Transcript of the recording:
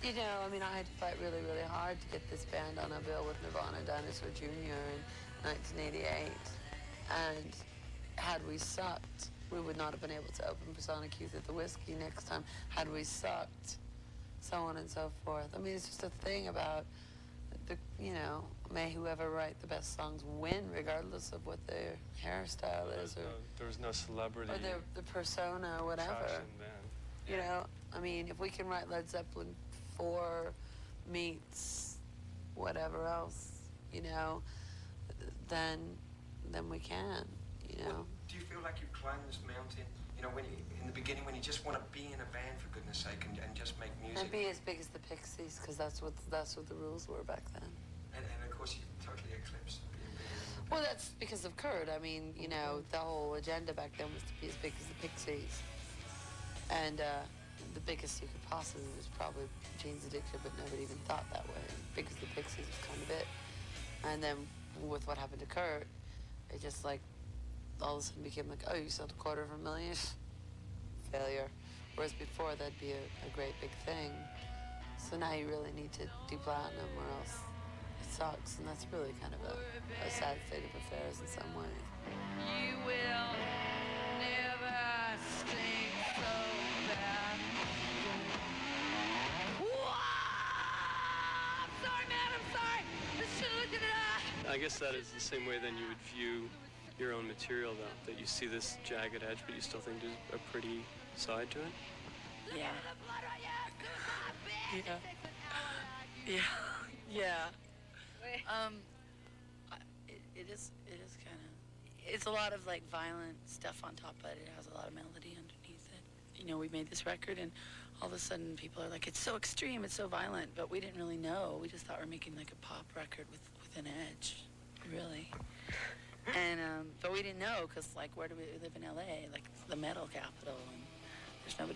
You know, I mean, I had to fight really, really hard to get this band on a bill with Nirvana, Dinosaur Jr. in 1988. And had we sucked, we would not have been able to open for Sonic Youth at the Whiskey next time. Had we sucked, so on and so forth. I mean, it's just a thing about the, you know, may whoever write the best songs win, regardless of what their hairstyle is, or there was no celebrity, or the persona, or whatever. You know, I mean, if we can write Led Zeppelin 4 meets whatever else, you know, then we can, you know. Well, do you feel like you've climbed this mountain? You know, when you, in the beginning, when you just want to be in a band, for goodness sake, and just make music. And be as big as the Pixies, because that's what the rules were back then. And of course, you totally eclipsed being bigger than the Well, that's because of Kurt. I mean, you know, the whole agenda back then was to be as big as the Pixies. And the biggest you could possibly was probably Jane's Addiction, but nobody even thought that way. Big as the Pixies was kind of it. And then with what happened to Kurt, it just like all of a sudden became like, oh, you sold $250,000? Failure. Whereas before, that'd be a great big thing. So now you really need to do platinum, or else it sucks. And that's really kind of a sad state of affairs in some way. You will never stink so bad. Whoa! I'm sorry, man, I'm sorry. This should have looked at it. I guess that is the same way then you would view your own material, though, that you see this jagged edge, but you still think there's a pretty side to it? Yeah. Yeah. Yeah. It is kind of, it's a lot of like violent stuff on top, but it has a lot of melody underneath it. You know, we made this record and all of a sudden people are like, it's so extreme, it's so violent, but we didn't really know. We just thought we're making like a pop record with an edge, really. And, but we didn't know, because like, where do we live in LA? Like, the metal capital, and there's nobody